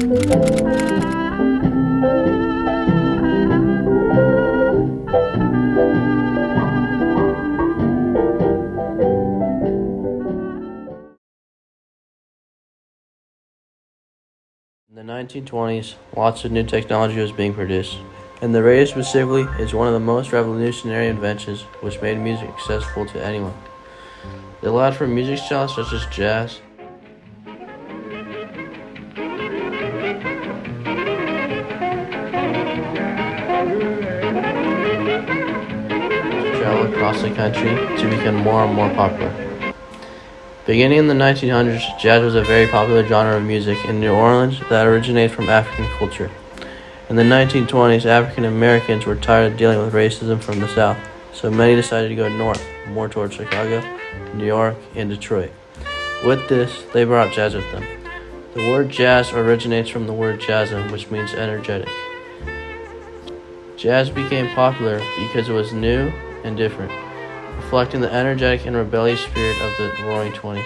In the 1920s, lots of new technology was being produced, and the radio specifically is one of the most revolutionary inventions which made music accessible to anyone. It allowed for music styles such as jazz, to travel across the country to become more and more popular. Beginning in the 1900s, jazz was a very popular genre of music in New Orleans that originated from African culture. In the 1920s, African Americans were tired of dealing with racism from the South, so many decided to go north, more towards Chicago, New York, and Detroit. With this, they brought jazz with them. The word jazz originates from the word jasm, which means energetic. Jazz became popular because it was new and different, reflecting the energetic and rebellious spirit of the Roaring Twenties.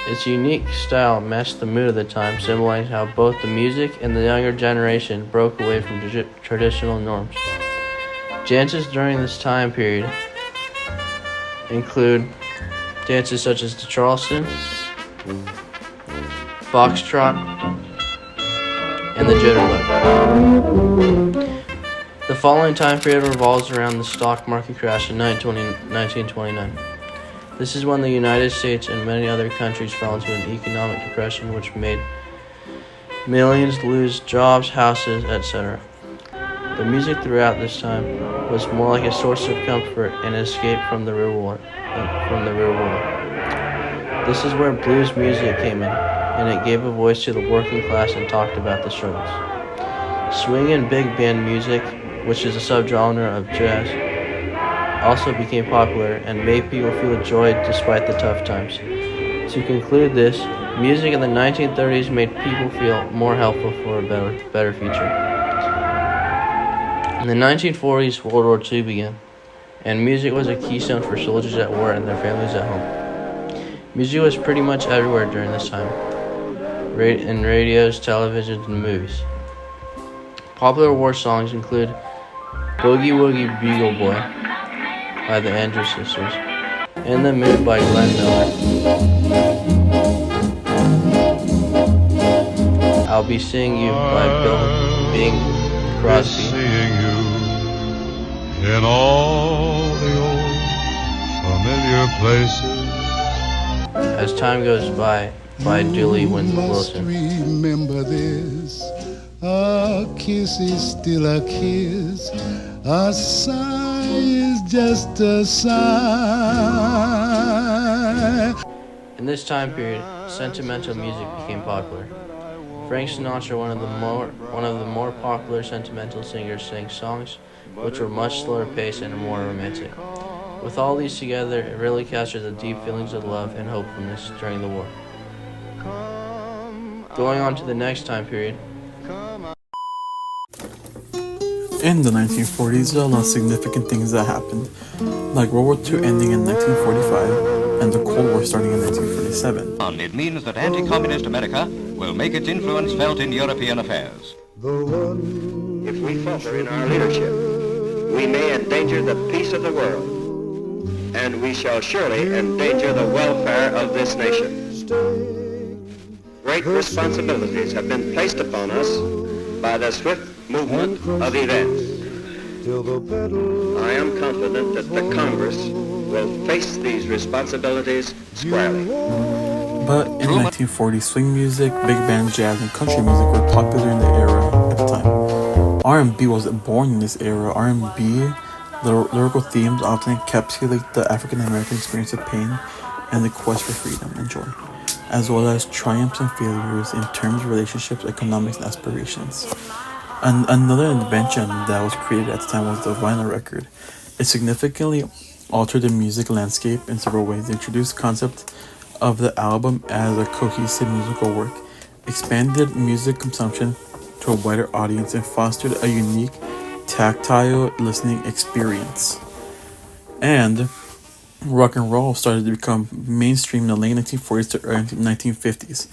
Its unique style matched the mood of the time, symbolizing how both the music and the younger generation broke away from traditional norms. Dances during this time period include dances such as the Charleston, Foxtrot, and the Jitterbug. The following time period revolves around the stock market crash in 1929. This is when the United States and many other countries fell into an economic depression which made millions lose jobs, houses, etc. The music throughout this time was more like a source of comfort and escape from the real world. This is where blues music came in, and it gave a voice to the working class and talked about the struggles. Swing and big band music, which is a subgenre of jazz, also became popular and made people feel joy despite the tough times. To conclude this, music in the 1930s made people feel more helpful for a better future. In the 1940s, World War II began, and music was a keystone for soldiers at war and their families at home. Music was pretty much everywhere during this time, in radios, televisions, and movies. Popular war songs include Boogie Woogie Bugle Boy by the Andrews Sisters, In the Mood by Glenn Miller, I'll Be Seeing You by Bing Crosby, Seeing you in all the old familiar places. As Time Goes By Dooley Wilson. Remember this, a kiss is still a kiss, a sigh is just a sigh. In this time period, sentimental music became popular. Frank Sinatra, one of the more popular sentimental singers, sang songs which were much slower paced and more romantic. With all these together, it really captured the deep feelings of love and hopefulness during the war. Going on to the next time period. In the 1940s, there are a lot of significant things that happened, like World War II ending in 1945 and the Cold War starting in 1947. It means that anti-communist America will make its influence felt in European affairs. If we falter in our leadership, we may endanger the peace of the world, and we shall surely endanger the welfare of this nation. Great responsibilities have been placed upon us by the swift movement of events. I am confident that the Congress will face these responsibilities squarely. But in the 1940s, swing music, big band jazz, and country music were popular in the era at the time. R&B wasn't born in this era. R&B, the lyrical themes often encapsulate the African American experience of pain and the quest for freedom and joy, as well as triumphs and failures in terms of relationships, economics, and aspirations. And another invention that was created at the time was the vinyl record. It significantly altered the music landscape in several ways. It introduced the concept of the album as a cohesive musical work, expanded music consumption to a wider audience, and fostered a unique tactile listening experience. And rock and roll started to become mainstream in the late 1940s to early 1950s,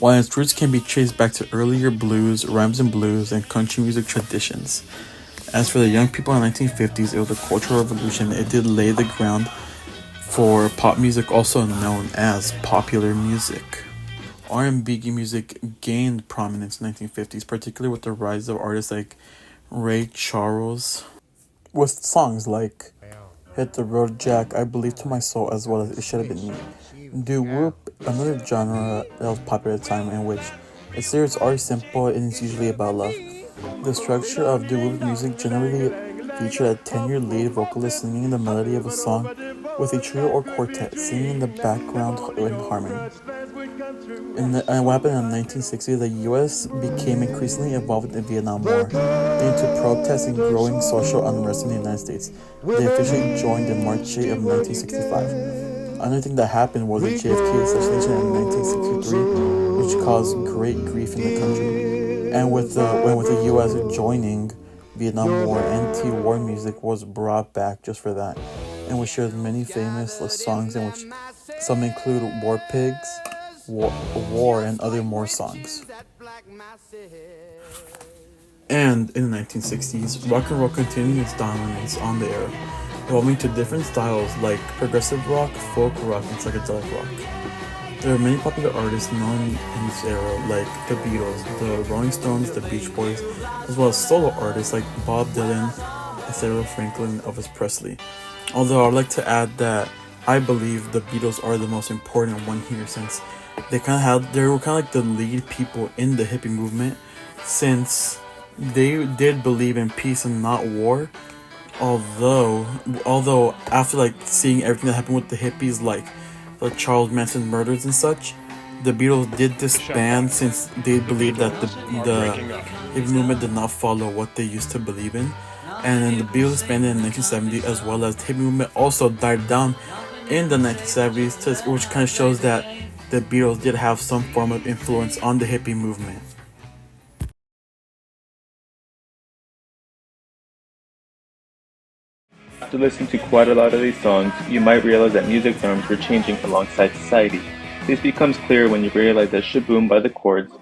while its roots can be traced back to earlier blues, rhymes and blues, and country music traditions. As for the young people in the 1950s, it was a cultural revolution. It did lay the ground for pop music, also known as popular music. R&B music gained prominence in the 1950s, particularly with the rise of artists like Ray Charles, with songs like Hit the Road Jack, I Believe to My Soul, as well as It Should Have Been Me. Doo-wop, another genre that was popular at the time, in which its lyrics are simple and it's usually about love. The structure of doo-wop music generally featured a tenured lead vocalist singing the melody of a song with a trio or quartet singing in the background in harmony. And what happened in the 1960s, the U.S. became increasingly involved in the Vietnam War, leading to protests and growing social unrest in the United States. They officially joined in March 8 of 1965. Another thing that happened was the JFK assassination in 1963, which caused great grief in the country. And with the U.S. joining Vietnam War, anti-war music was brought back just for that, and which shares many famous songs, in which some include War Pigs, War, and other more songs. And in the 1960s, rock and roll continued its dominance on the era, evolving to different styles like progressive rock, folk rock, and psychedelic rock. There are many popular artists known in this era, like the Beatles, the Rolling Stones, the Beach Boys, as well as solo artists like Bob Dylan, Aretha Franklin, and Elvis Presley. Although I'd like to add that I believe the Beatles are the most important one here, since they were kind of like the lead people in the hippie movement, since they did believe in peace and not war. Although after like seeing everything that happened with the hippies, like the Charles Manson murders and such, the Beatles did disband, since they believed that the hippie movement did not follow what they used to believe in. And then the Beatles disbanded in 1970, as well as the hippie movement also died down in the 1970s, which kind of shows that the Beatles did have some form of influence on the hippie movement. After listening to quite a lot of these songs, you might realize that music norms were changing alongside society. This becomes clear when you realize that Shaboom by the Chords,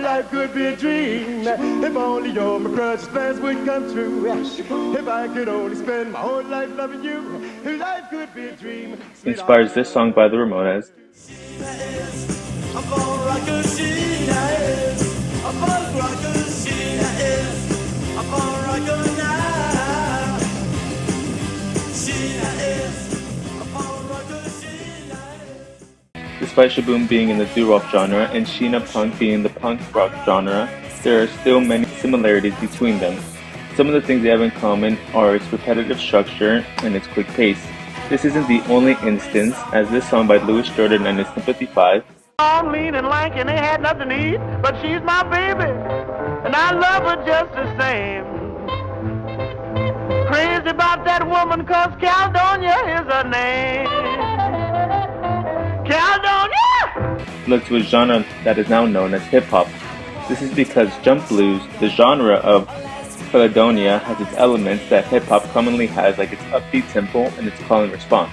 life could be a dream. If only all my precious plans would come true. If I could only spend my whole life loving you, life could be a dream. inspires this song by the Ramones, Despite Shaboom being in the doo-wop genre and Sheena Punk being in the punk rock genre, there are still many similarities between them. Some of the things they have in common are its repetitive structure and its quick pace. This isn't the only instance, as this song by Louis Jordan and his Sympathy 5 I'm lean and lank and ain't had nothing to eat, but she's my baby, and I love her just the same. Crazy about that woman, cause Caledonia is her name. Caledonia! led to a genre that is now known as hip-hop. This is because jump blues, the genre of Caledonia, has its elements that hip-hop commonly has, like its upbeat tempo and its call and response.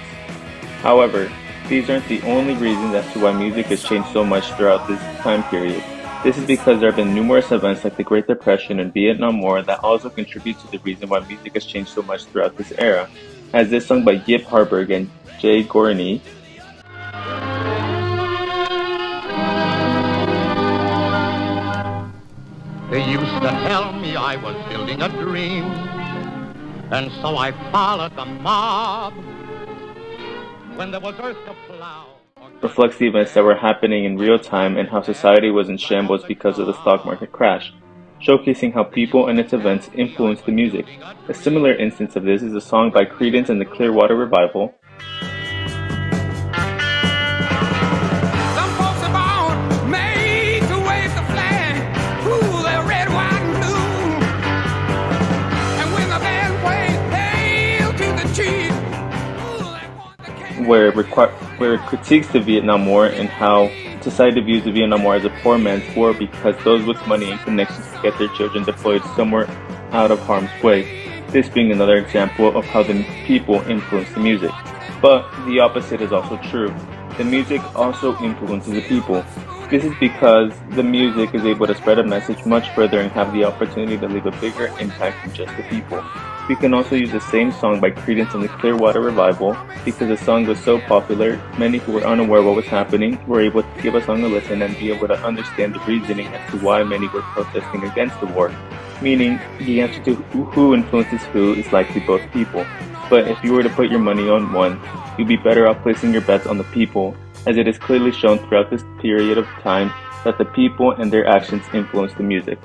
However, these aren't the only reasons as to why music has changed so much throughout this time period. This is because there have been numerous events like the Great Depression and Vietnam War that also contribute to the reason why music has changed so much throughout this era, as this song by Yip Harburg and Jay Gorney They used to tell me I was building a dream, and so I followed the mob. When there was earth to plow, reflects the events that were happening in real time and how society was in shambles because of the stock market crash, showcasing how people and its events influenced the music. A similar instance of this is a song by Creedence and the Clearwater Revival, where it critiques the Vietnam War and how society views the Vietnam War as a poor man's war because those with money and connections can get their children deployed somewhere out of harm's way. This being another example of how the people influence the music. But the opposite is also true. The music also influences the people. This is because the music is able to spread a message much further and have the opportunity to leave a bigger impact than just the people. We can also use the same song by Creedence in the Clearwater Revival. Because the song was so popular, many who were unaware what was happening were able to give a song a listen and be able to understand the reasoning as to why many were protesting against the war. Meaning, the answer to who influences who is likely both people. But if you were to put your money on one, you'd be better off placing your bets on the people, as it is clearly shown throughout this period of time that the people and their actions influence the music.